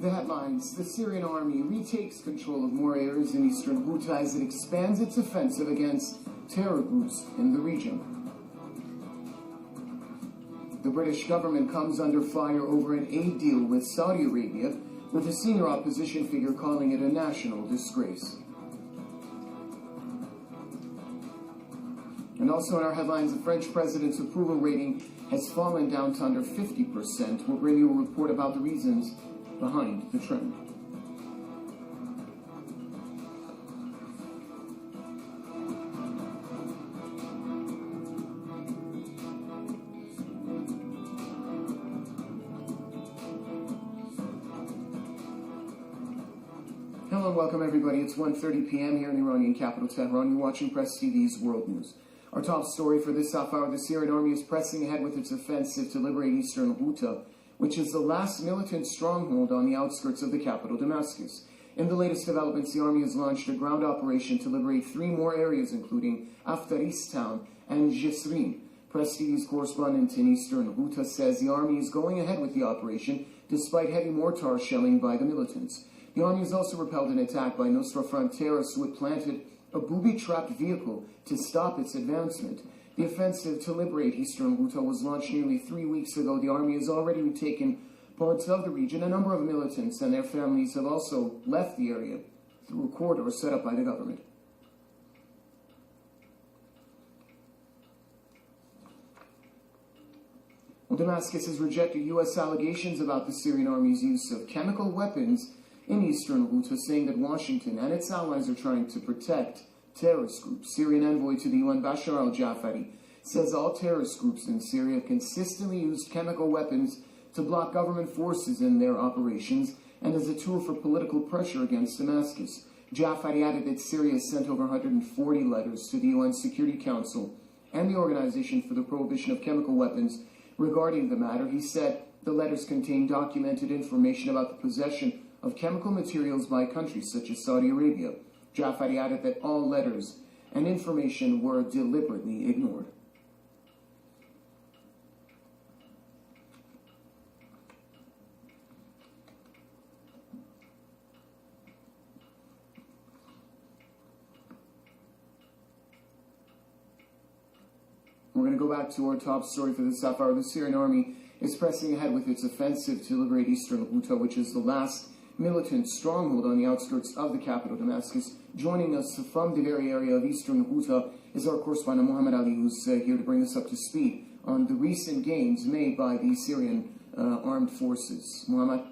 The headlines: the Syrian army retakes control of more areas in eastern Ghouta as it expands its offensive against terror groups in the region. The British government comes under fire over an aid deal with Saudi Arabia, with a senior opposition figure calling it a national disgrace. And also in our headlines, the French president's approval rating has fallen down to under 50%. We'll bring you a report about the reasons behind the trend. Hello and welcome everybody. It's 1:30 p.m. here in the Iranian capital, Tehran. You're watching Press TV's World News. Our top story for this half hour: the Syrian army is pressing ahead with its offensive to liberate eastern Ghouta, which is the last militant stronghold on the outskirts of the capital, Damascus. In the latest developments, the army has launched a ground operation to liberate 3 more areas, including Aftaris town and Jisrin. Press TV's correspondent in eastern Ghouta says the army is going ahead with the operation despite heavy mortar shelling by the militants. The army has also repelled an attack by Nusra Front terrorists who had planted a booby-trapped vehicle to stop its advancement. The offensive to liberate eastern Ghouta was launched nearly 3 weeks ago. The army has already retaken parts of the region. A number of militants and their families have also left the area through a corridor set up by the government. Well, Damascus has rejected U.S. allegations about the Syrian army's use of chemical weapons in eastern Ghouta, saying that Washington and its allies are trying to protect terrorist groups. Syrian envoy to the UN, Bashar al-Jafari, says all terrorist groups in Syria consistently used chemical weapons to block government forces in their operations and as a tool for political pressure against Damascus. Jafari added that Syria sent over 140 letters to the UN Security Council and the Organization for the Prohibition of Chemical Weapons regarding the matter. He said the letters contain documented information about the possession of chemical materials by countries such as Saudi Arabia. Jafari added that all letters and information were deliberately ignored. We're going to go back to our top story for this half hour. The Syrian army is pressing ahead with its offensive to liberate eastern Ghouta, which is the last militant stronghold on the outskirts of the capital, Damascus. Joining us from the very area of eastern Ghouta is our correspondent Mohammad Ali, who's here to bring us up to speed on the recent gains made by the Syrian armed forces. Mohammad?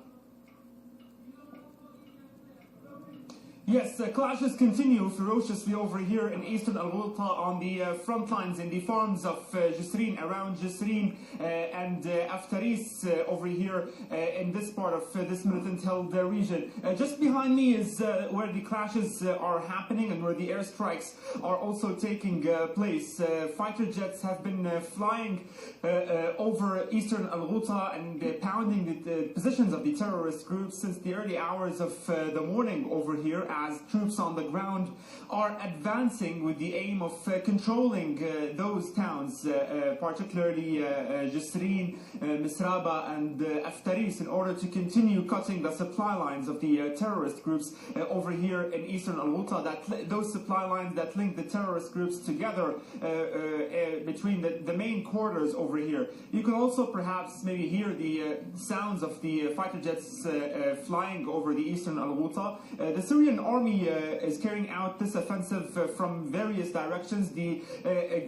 Yes, clashes continue ferociously over here in eastern Al-Ghouta on the front lines in the farms of Jisrin, around Jisrin and Aftaris over here in this part of this militant-held region. Just behind me is where the clashes are happening and where the airstrikes are also taking place. Fighter jets have been flying over eastern Al-Ghouta and pounding the positions of the terrorist groups since the early hours of the morning over here, as troops on the ground are advancing with the aim of controlling those towns, particularly Jisrin, Misraba and Aftaris, in order to continue cutting the supply lines of the terrorist groups over here in eastern Al-Ghouta, those supply lines that link the terrorist groups together between the main quarters over here. You can also perhaps maybe hear the sounds of the fighter jets flying over the eastern Al-Ghouta. The Syrian army is carrying out this offensive from various directions. The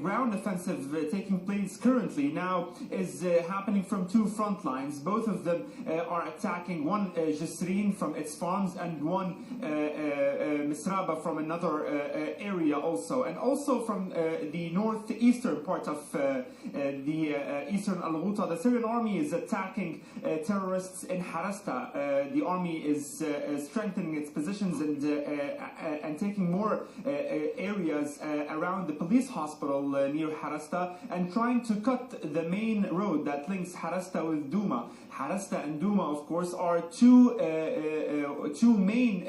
ground offensive taking place currently now is happening from 2 front lines. Both of them are attacking, one Jisrin from its farms and one Misraba from another area also. And also from the northeastern part of the eastern Al-Ghouta, the Syrian army is attacking terrorists in Harasta. The army is strengthening its positions and taking more areas around the police hospital near Harasta and trying to cut the main road that links Harasta with Douma. Harasta and Douma, of course, are two main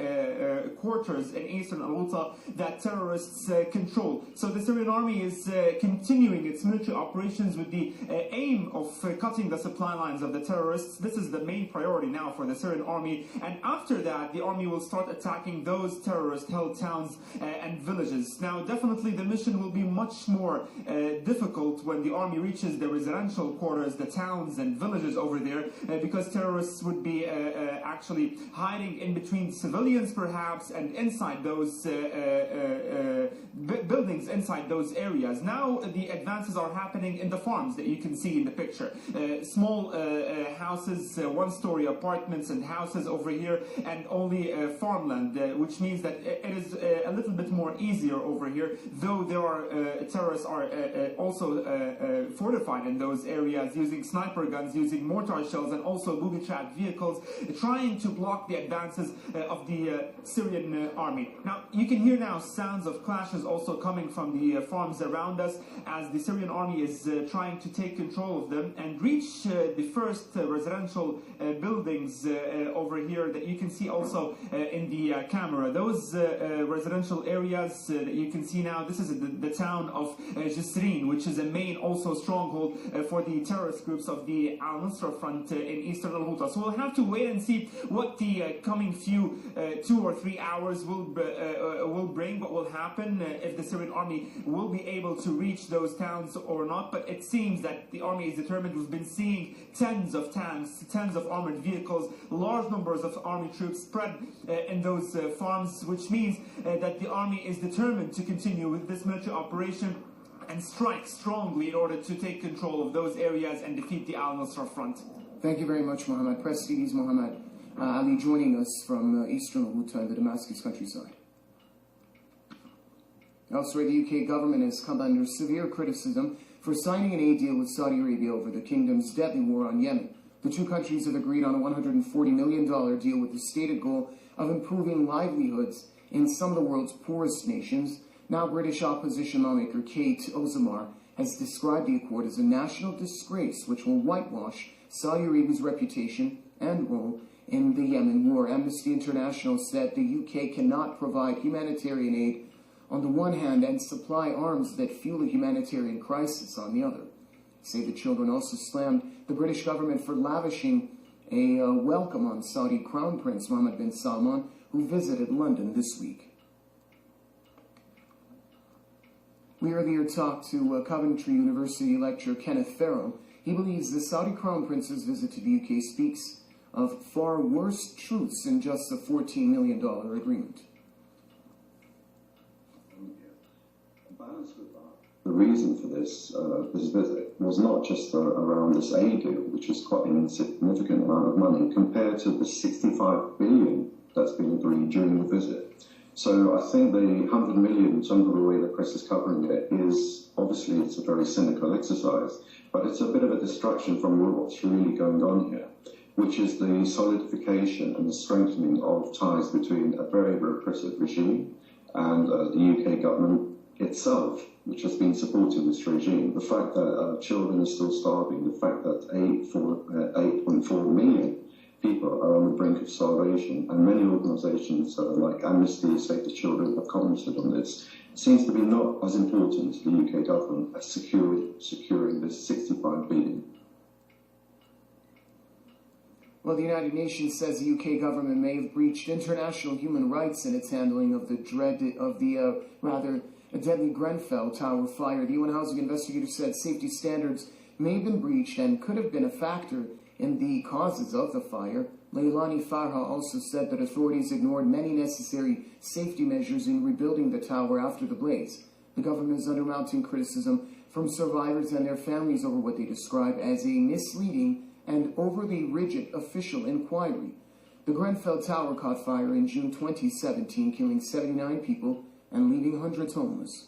quarters in eastern Al-Ghouta that terrorists control. So the Syrian army is continuing its military operations with the aim of cutting the supply lines of the terrorists. This is the main priority now for the Syrian army, and after that the army will start attacking those terrorist-held towns and villages. Now definitely the mission will be much more difficult when the army reaches the residential quarters, the towns and villages over there, because terrorists would be actually hiding in between civilians perhaps and inside those buildings inside those areas. Now the advances are happening in the farms that you can see in the picture. Small houses, one-story apartments and houses over here, and only farmland, which means that it is a little bit more easier over here, though there are terrorists are also fortified in those areas, using sniper guns, using mortar shells and also booby-trapped vehicles, trying to block the advances of the Syrian army. Now you can hear now sounds of clashes also coming from the farms around us, as the Syrian army is trying to take control of them and reach the first residential buildings over here that you can see also in the camera. Those residential areas that you can see now, this is the town of Jisrin, which is a main also stronghold for the terrorist groups of the Al-Nusra Front in eastern Al-Ghouta. So we'll have to wait and see what the coming few 2 or 3 hours will bring, what will happen, if the Syrian army will be able to reach those towns or not. But it seems that the army is determined. We've been seeing tens of tanks, tens of armored vehicles, large numbers of army troops spread in those farms, which means that the army is determined to continue with this military operation and strike strongly in order to take control of those areas and defeat the Al-Nusra Front. Thank you very much, Mohammad. Press TV's Mohammad Ali joining us from eastern Al-Ghouta in the Damascus countryside. Elsewhere, the UK government has come under severe criticism for signing an aid deal with Saudi Arabia over the kingdom's deadly war on Yemen. The two countries have agreed on a $140 million deal with the stated goal of improving livelihoods in some of the world's poorest nations. Now, British opposition lawmaker Kate Ozamar has described the accord as a national disgrace which will whitewash Saudi Arabia's reputation and role in the Yemen war. Amnesty International said the UK cannot provide humanitarian aid on the one hand and supply arms that fuel a humanitarian crisis on the other. Save the Children also slammed the British government for lavishing a welcome on Saudi Crown Prince Mohammed bin Salman, who visited London this week. We earlier talked to Coventry University lecturer Kenneth Farrow. He believes the Saudi Crown Prince's visit to the UK speaks of far worse truths than just a $14 million agreement. The reason for this visit was not just around this aid deal, which is quite an insignificant amount of money compared to the $65 billion that's been agreed during the visit. So I think the $100 million, some of the way the press is covering it, is obviously it's a very cynical exercise, but it's a bit of a distraction from what's really going on here, which is the solidification and the strengthening of ties between a very repressive regime and the UK government itself, which has been supporting this regime. The fact that children are still starving, the fact that 8.4 million people are on the brink of starvation, and many organisations like Amnesty, Save the Children have commented on this, seems to be not as important to the UK government as securing this $65 billion. Well, the United Nations says the UK government may have breached international human rights in its handling of the deadly Grenfell Tower fire. The UN housing investigator said safety standards may have been breached and could have been a factor in the causes of the fire. Leilani Farha also said that authorities ignored many necessary safety measures in rebuilding the tower after the blaze. The government is under mounting criticism from survivors and their families over what they describe as a misleading and overly rigid official inquiry. The Grenfell Tower caught fire in June 2017, killing 79 people and leaving hundreds homeless.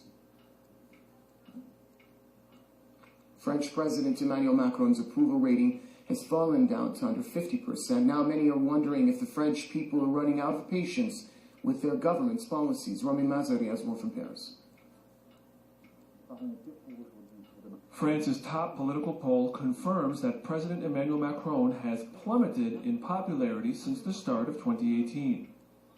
French President Emmanuel Macron's approval rating has fallen down to under 50%. Now many are wondering if the French people are running out of patience with their government's policies. Rami Mazari has more from Paris. France's top political poll confirms that President Emmanuel Macron has plummeted in popularity since the start of 2018.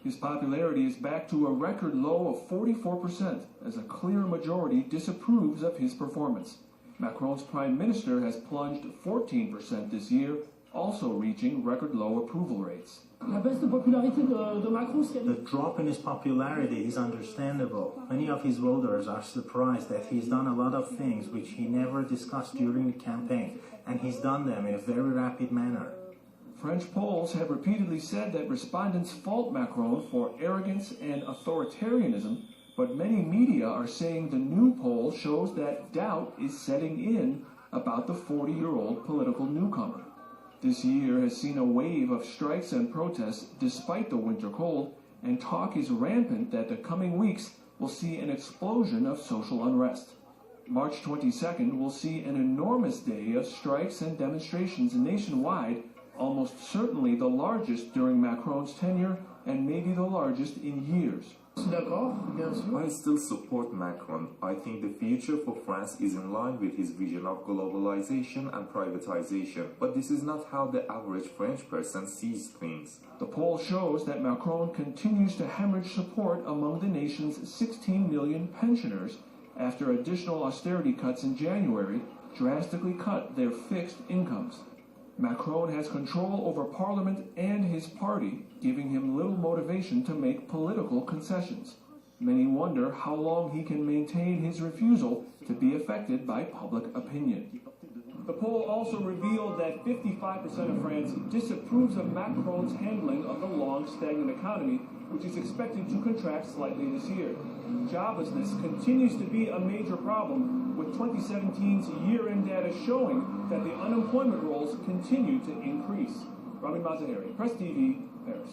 His popularity is back to a record low of 44%, as a clear majority disapproves of his performance. Macron's prime minister has plunged 14% this year, also reaching record low approval rates. The drop in his popularity is understandable. Many of his voters are surprised that he's done a lot of things which he never discussed during the campaign, and he's done them in a very rapid manner. French polls have repeatedly said that respondents fault Macron for arrogance and authoritarianism, but many media are saying the new poll shows that doubt is setting in about the 40-year-old political newcomer. This year has seen a wave of strikes and protests despite the winter cold, and talk is rampant that the coming weeks will see an explosion of social unrest. March 22nd will see an enormous day of strikes and demonstrations nationwide, almost certainly the largest during Macron's tenure and maybe the largest in years. I still support Macron. I think the future for France is in line with his vision of globalization and privatization, but this is not how the average French person sees things. The poll shows that Macron continues to hemorrhage support among the nation's 16 million pensioners after additional austerity cuts in January drastically cut their fixed incomes. Macron has control over parliament and his party, giving him little motivation to make political concessions. Many wonder how long he can maintain his refusal to be affected by public opinion. The poll also revealed that 55% of France disapproves of Macron's handling of the long stagnant economy, which is expected to contract slightly this year. Joblessness continues to be a major problem, with 2017's year-end data showing that the unemployment rolls continue to increase. Rami Mazaheri, Press TV, Paris.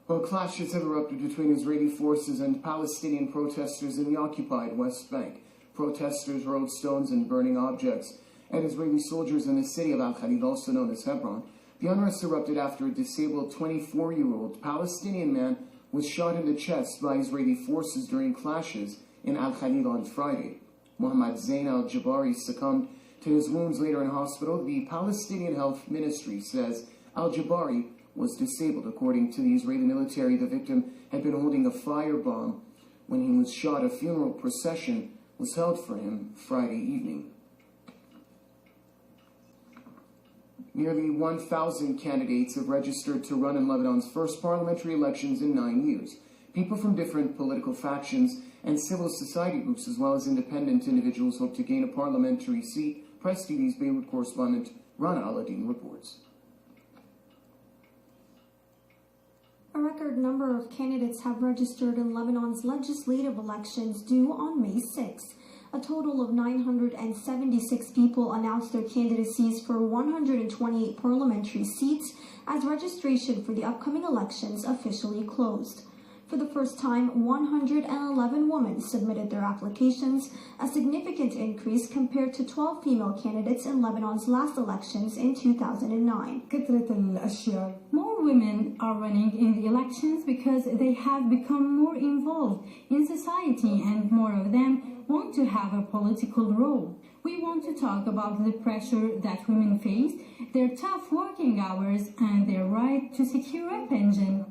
Well, clashes have erupted between Israeli forces and Palestinian protesters in the occupied West Bank. Protesters rolled stones and burning objects at Israeli soldiers in the city of Al-Khalil, also known as Hebron. The unrest erupted after a disabled 24-year-old Palestinian man was shot in the chest by Israeli forces during clashes in Al-Khalil on Friday. Mohammad al-Jabari succumbed to his wounds later in hospital. The Palestinian Health Ministry says al-Jabari was disabled. According to the Israeli military, the victim had been holding a firebomb when he was shot. A funeral procession was held for him Friday evening. Nearly 1,000 candidates have registered to run in Lebanon's first parliamentary elections in 9 years. People from different political factions and civil society groups, as well as independent individuals, hope to gain a parliamentary seat. Press TV's Beirut correspondent Rana Aladdin reports. A record number of candidates have registered in Lebanon's legislative elections due on May 6. A total of 976 people announced their candidacies for 128 parliamentary seats as registration for the upcoming elections officially closed. For the first time, 111 women submitted their applications, a significant increase compared to 12 female candidates in Lebanon's last elections in 2009. More women are running in the elections because they have become more involved in society and more of them want to have a political role. We want to talk about the pressure that women face, their tough working hours, and their right to secure a pension.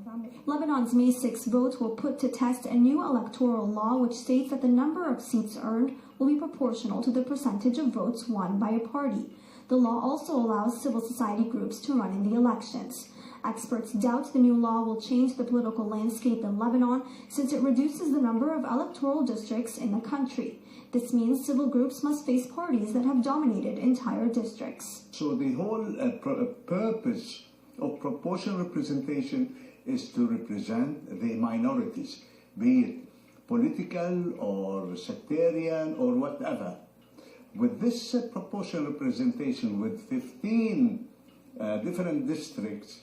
Lebanon's May 6 vote will put to test a new electoral law which states that the number of seats earned will be proportional to the percentage of votes won by a party. The law also allows civil society groups to run in the elections. Experts doubt the new law will change the political landscape in Lebanon since it reduces the number of electoral districts in the country. This means civil groups must face parties that have dominated entire districts. So the whole purpose of proportional representation is to represent the minorities, be it political or sectarian or whatever. With this proportional representation with 15 different districts,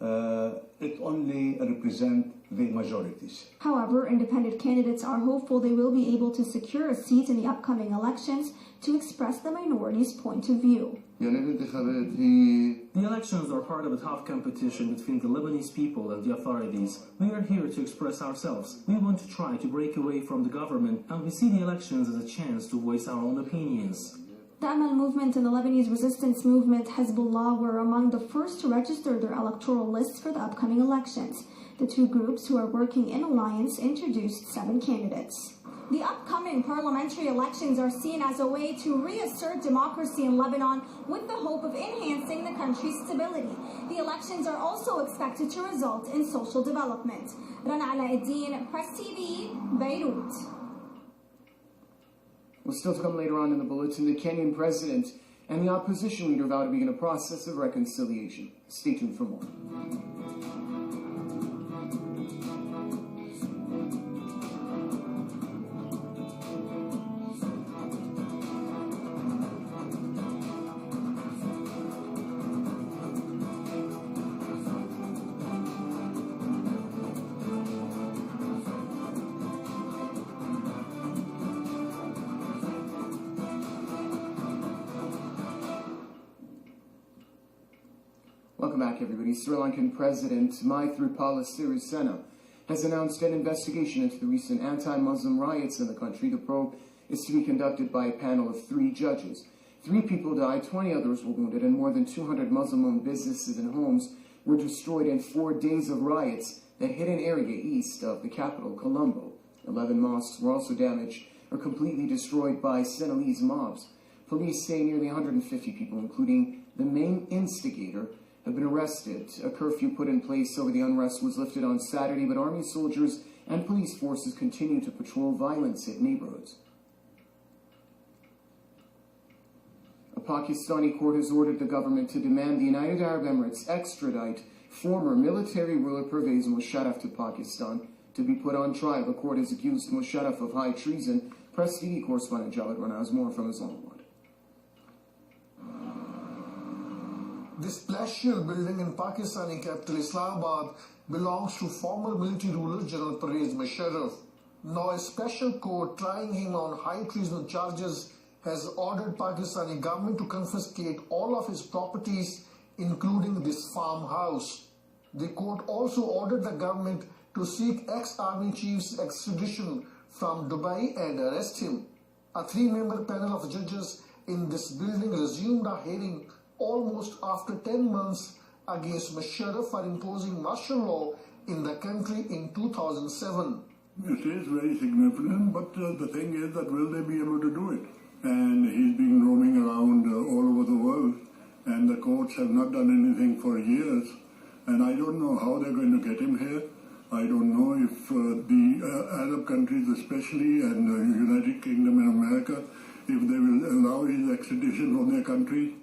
it only represents the majorities. However, independent candidates are hopeful they will be able to secure a seat in the upcoming elections to express the minority's point of view. The elections are part of a tough competition between the Lebanese people and the authorities. We are here to express ourselves. We want to try to break away from the government, and we see the elections as a chance to voice our own opinions. The Amal movement and the Lebanese resistance movement Hezbollah were among the first to register their electoral lists for the upcoming elections. The two groups, who are working in alliance, introduced 7 candidates. The upcoming parliamentary elections are seen as a way to reassert democracy in Lebanon with the hope of enhancing the country's stability. The elections are also expected to result in social development. Rana Alauddin, Press TV, Beirut. Well, still to come later on in the bulletin, the Kenyan president and the opposition leader vow to begin a process of reconciliation. Stay tuned for more. Welcome back, everybody. Sri Lankan President Maithripala Sirisena has announced an investigation into the recent anti-Muslim riots in the country. The probe is to be conducted by a panel of 3 judges. 3 people died, 20 others were wounded, and more than 200 Muslim-owned businesses and homes were destroyed in 4 days of riots that hit an area east of the capital, Colombo. 11 mosques were also damaged or completely destroyed by Senegalese mobs. Police say nearly 150 people, including the main instigator, have been arrested. A curfew put in place over the unrest was lifted on Saturday, but army soldiers and police forces continue to patrol violence-hit neighborhoods. A Pakistani court has ordered the government to demand the United Arab Emirates extradite former military ruler Pervez Musharraf to Pakistan to be put on trial. The court has accused Musharraf of high treason. Press TV correspondent Jawed Rana has more from Islamabad. This palatial building in Pakistani capital Islamabad belongs to former military ruler General Pervez Musharraf. Now a special court trying him on high treason charges has ordered Pakistani government to confiscate all of his properties, including this farmhouse. The court also ordered the government to seek ex-army chief's extradition from Dubai and arrest him. A 3-member panel of judges in this building resumed a hearing almost after 10 months against Musharraf for imposing martial law in the country in 2007. It is very significant, but the thing is that will they be able to do it? And he's been roaming around all over the world, and the courts have not done anything for years, and I don't know how they're going to get him here. I don't know if the Arab countries especially, and the United Kingdom and America, if they will allow his extradition from their country.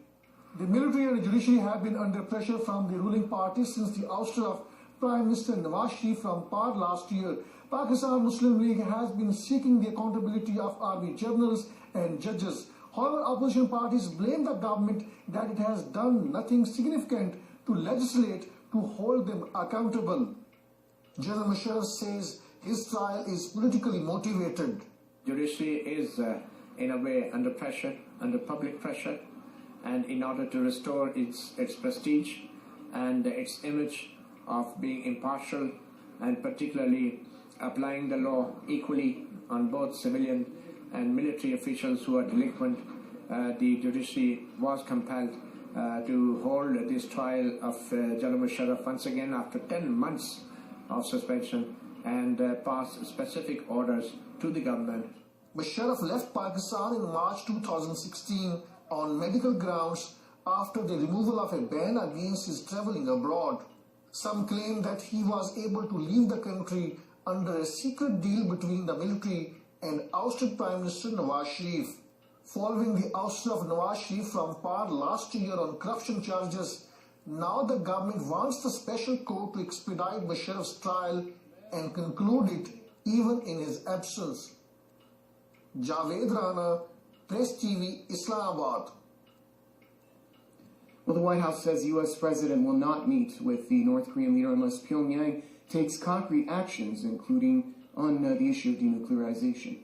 The military and the judiciary have been under pressure from the ruling party since the ouster of Prime Minister Nawaz Sharif from power last year. Pakistan Muslim League has been seeking the accountability of army generals and judges. However, opposition parties blame the government that it has done nothing significant to legislate to hold them accountable. General Musharraf says his trial is politically motivated. Judiciary is, in a way, under pressure, under public pressure, and in order to restore its prestige and its image of being impartial and particularly applying the law equally on both civilian and military officials who are delinquent, the judiciary was compelled to hold this trial of General Musharraf once again after 10 months of suspension and pass specific orders to the government. Musharraf left Pakistan in March 2016 on medical grounds after the removal of a ban against his traveling abroad. Some claim that he was able to leave the country under a secret deal between the military and ousted Prime Minister Nawaz Sharif. Following the ouster of Nawaz Sharif from power last year on corruption charges, now the government wants the special court to expedite Musharraf's trial and conclude it even in his absence. Javed Rana, Press TV, Islamabad. Well, the White House says the U.S. president will not meet with the North Korean leader unless Pyongyang takes concrete actions, including on the issue of denuclearization.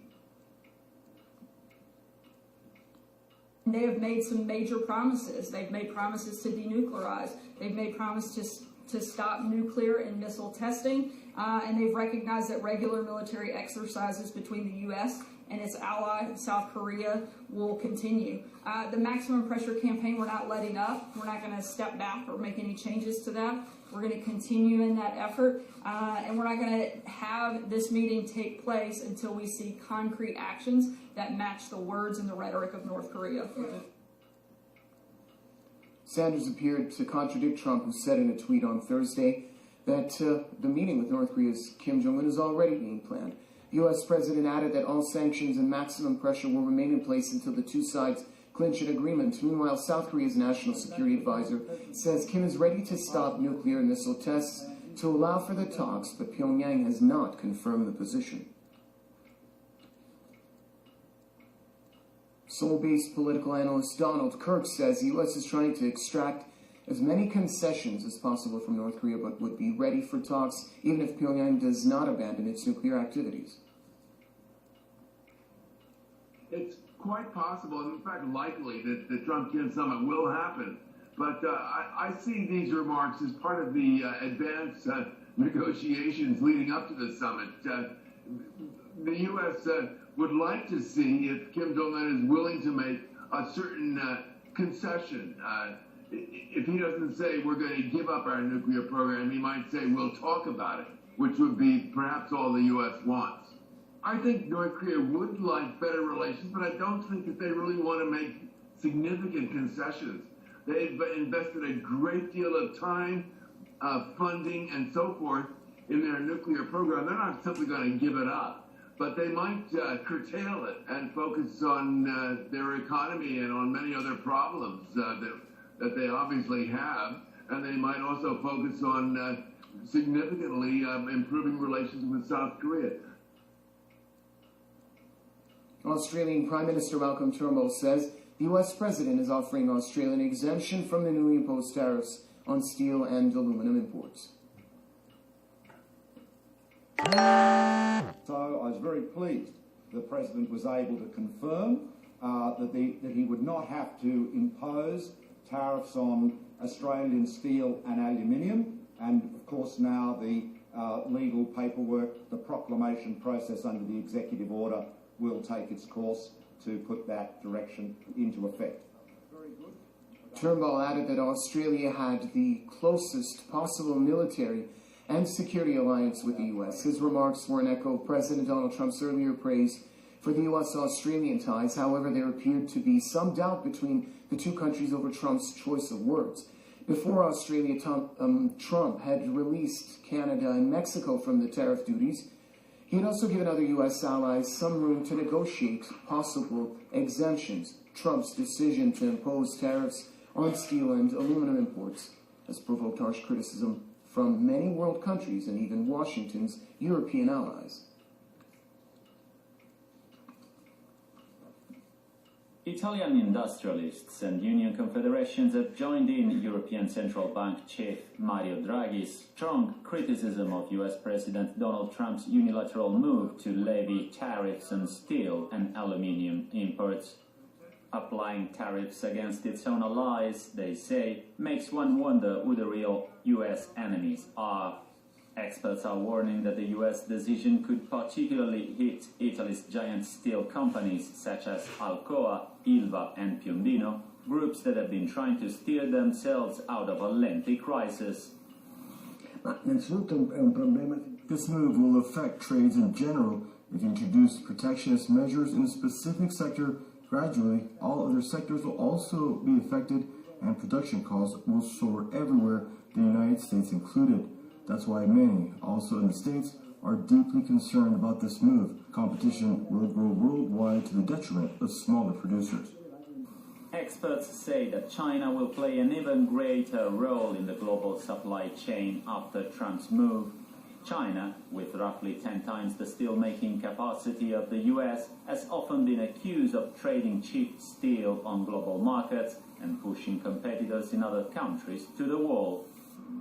They have made some major promises. They've made promises to denuclearize. They've made promises to stop nuclear and missile testing. And they've recognized that regular military exercises between the U.S. and its ally, South Korea, will continue. The maximum pressure campaign, we're not letting up. We're not going to step back or make any changes to that. We're going to continue in that effort. And we're not going to have this meeting take place until we see concrete actions that match the words and the rhetoric of North Korea. Sanders appeared to contradict Trump, who said in a tweet on Thursday that the meeting with North Korea's Kim Jong-un is already being planned. The U.S. president added that all sanctions and maximum pressure will remain in place until the two sides clinch an agreement. Meanwhile, South Korea's national security advisor says Kim is ready to stop nuclear and missile tests to allow for the talks, but Pyongyang has not confirmed the position. Seoul-based political analyst Donald Kirk says the U.S. is trying to extract as many concessions as possible from North Korea, but would be ready for talks even if Pyongyang does not abandon its nuclear activities. It's quite possible, and in fact likely, that the Trump-Kim summit will happen. But I see these remarks as part of the advanced negotiations leading up to the summit. The U.S. Would like to see if Kim Jong-un is willing to make a certain concession. If he doesn't say we're going to give up our nuclear program, he might say we'll talk about it, which would be perhaps all the U.S. wants. I think North Korea would like better relations, but I don't think that they really want to make significant concessions. They've invested a great deal of time, funding, and so forth in their nuclear program. They're not simply going to give it up, but they might curtail it and focus on their economy and on many other problems that they obviously have. And they might also focus on significantly improving relations with South Korea. Australian Prime Minister Malcolm Turnbull says the U.S. president is offering Australia an exemption from the newly imposed tariffs on steel and aluminum imports. So I was very pleased the President was able to confirm that he would not have to impose tariffs on Australian steel and aluminium, and of course now the legal paperwork, the proclamation process under the executive order will take its course to put that direction into effect. Turnbull added that Australia had the closest possible military and security alliance with the U.S. His remarks were an echo of President Donald Trump's earlier praise for the U.S.-Australian ties. However, there appeared to be some doubt between the two countries over Trump's choice of words. Before Australia, Trump had released Canada and Mexico from the tariff duties. He had also given other U.S. allies some room to negotiate possible exemptions. Trump's decision to impose tariffs on steel and aluminum imports has provoked harsh criticism from many world countries and even Washington's European allies. Italian industrialists and union confederations have joined in European Central Bank chief Mario Draghi's strong criticism of US President Donald Trump's unilateral move to levy tariffs on steel and aluminium imports. Applying tariffs against its own allies, they say, makes one wonder who the real US enemies are. Experts are warning that the US decision could particularly hit Italy's giant steel companies such as Alcoa, Ilva and Piombino, groups that have been trying to steer themselves out of a lengthy crisis. This move will affect trades in general. If you introduce protectionist measures in a specific sector, gradually all other sectors will also be affected and production costs will soar everywhere, the United States included. That's why many, also in the States, are deeply concerned about this move. Competition will grow worldwide to the detriment of smaller producers. Experts say that China will play an even greater role in the global supply chain after Trump's move. China, with roughly 10 times the steel-making capacity of the US, has often been accused of trading cheap steel on global markets and pushing competitors in other countries to the wall.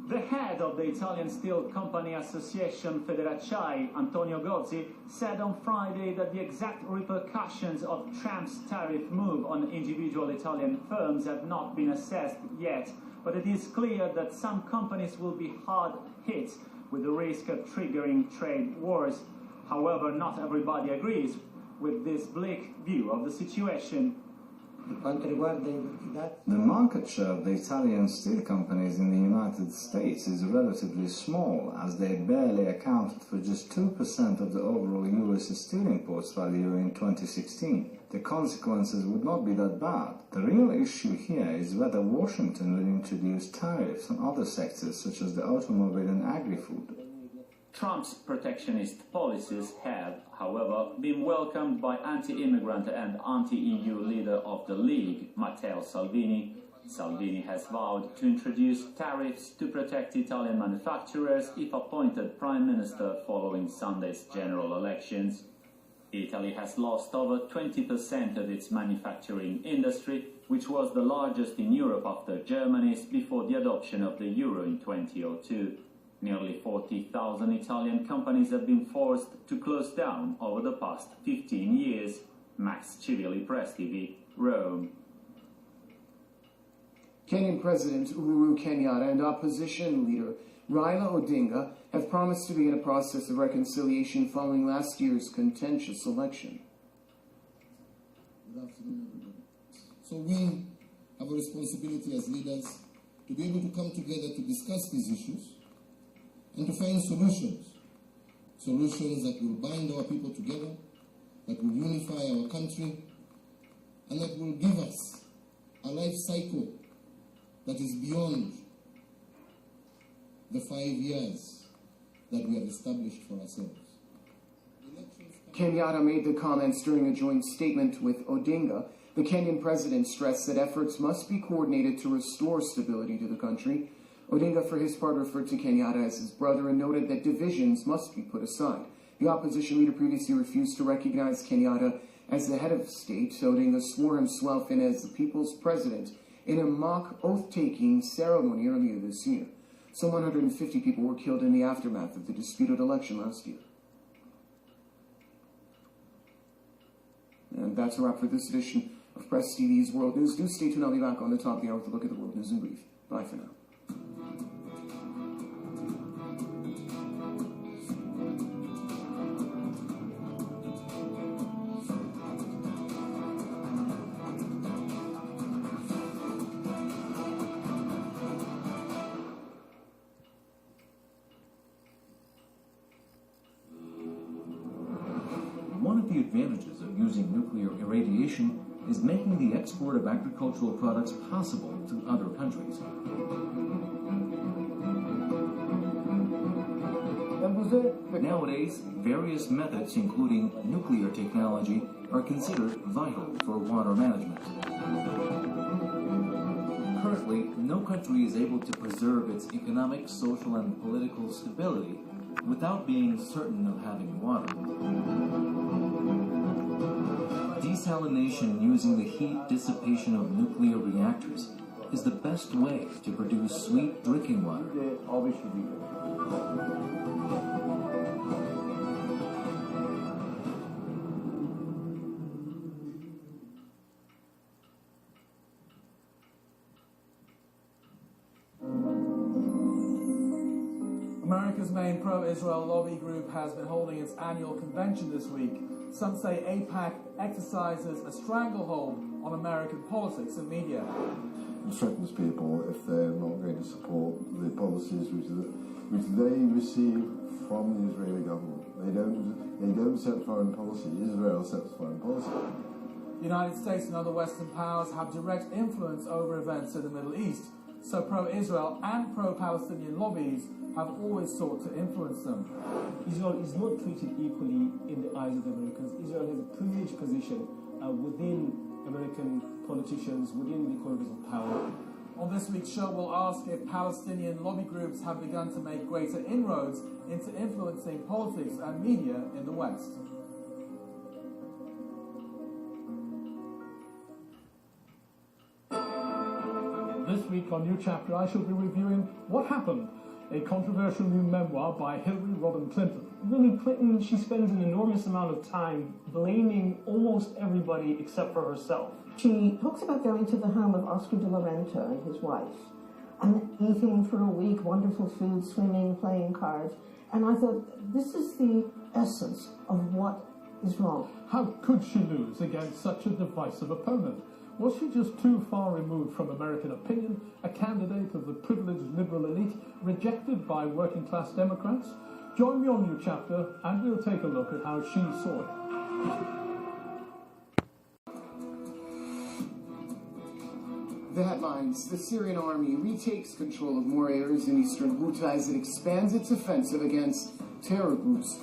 The head of the Italian Steel Company Association Federacciai, Antonio Gozzi, said on Friday that the exact repercussions of Trump's tariff move on individual Italian firms have not been assessed yet, but it is clear that some companies will be hard hit with the risk of triggering trade wars. However, not everybody agrees with this bleak view of the situation. The market share of the Italian steel companies in the United States is relatively small, as they barely accounted for just 2% of the overall US steel imports value in 2016. The consequences would not be that bad. The real issue here is whether Washington will introduce tariffs on other sectors such as the automobile and agri-food. Trump's protectionist policies have, however, been welcomed by anti-immigrant and anti-EU leader of the League, Matteo Salvini. Salvini has vowed to introduce tariffs to protect Italian manufacturers if appointed Prime Minister following Sunday's general elections. Italy has lost over 20% of its manufacturing industry, which was the largest in Europe after Germany's before the adoption of the euro in 2002. Nearly 40,000 Italian companies have been forced to close down over the past 15 years. Max Civilli, Press TV, Rome. Kenyan President Uhuru Kenyatta and opposition leader Raila Odinga have promised to begin a process of reconciliation following last year's contentious election. Good afternoon, everybody. So we have a responsibility as leaders to be able to come together to discuss these issues and to find solutions that will bind our people together, that will unify our country, and that will give us a life cycle that is beyond the 5 years that we have established for ourselves. Kenyatta made the comments during a joint statement with Odinga. The Kenyan president stressed that efforts must be coordinated to restore stability to the country. Odinga, for his part, referred to Kenyatta as his brother and noted that divisions must be put aside. The opposition leader previously refused to recognize Kenyatta as the head of state. Odinga swore himself in as the people's president in a mock oath-taking ceremony earlier this year. Some 150 people were killed in the aftermath of the disputed election last year. And that's a wrap for this edition of Press TV's World News. Do stay tuned. I'll be back on the top of the hour with a look at the world news in brief. Bye for now. One of the advantages of using nuclear irradiation is making the export of agricultural products possible to other countries. Nowadays, various methods, including nuclear technology, are considered vital for water management. Currently, no country is able to preserve its economic, social, and political stability without being certain of having water. Desalination using the heat dissipation of nuclear reactors is the best way to produce sweet drinking water. America's main pro-Israel lobby group has been holding its annual convention this week. Some say AIPAC exercises a stranglehold on American politics and media. It threatens people if they're not going to support the policies which they receive from the Israeli government. They don't set foreign policy. Israel sets foreign policy. The United States and other Western powers have direct influence over events in the Middle East, so pro-Israel and pro-Palestinian lobbies have always sought to influence them. Israel is not treated equally in the eyes of the Americans. Israel has a privileged position within American politicians, within the corridors of power. On this week's show, we'll ask if Palestinian lobby groups have begun to make greater inroads into influencing politics and media in the West. This week on New Chapter, I shall be reviewing What Happened, a controversial new memoir by Hillary Rodham Clinton. Really, Clinton, she spends an enormous amount of time blaming almost everybody except for herself. She talks about going to the home of Oscar de la Renta and his wife, and eating for a week wonderful food, swimming, playing cards. And I thought, this is the essence of what is wrong. How could she lose against such a divisive opponent? Was she just too far removed from American opinion, a candidate of the privileged liberal elite, rejected by working-class Democrats? Join me on New Chapter, and we'll take a look at how she saw it. The headlines: the Syrian army retakes control of more areas in eastern Ghouta as it expands its offensive against terror groups.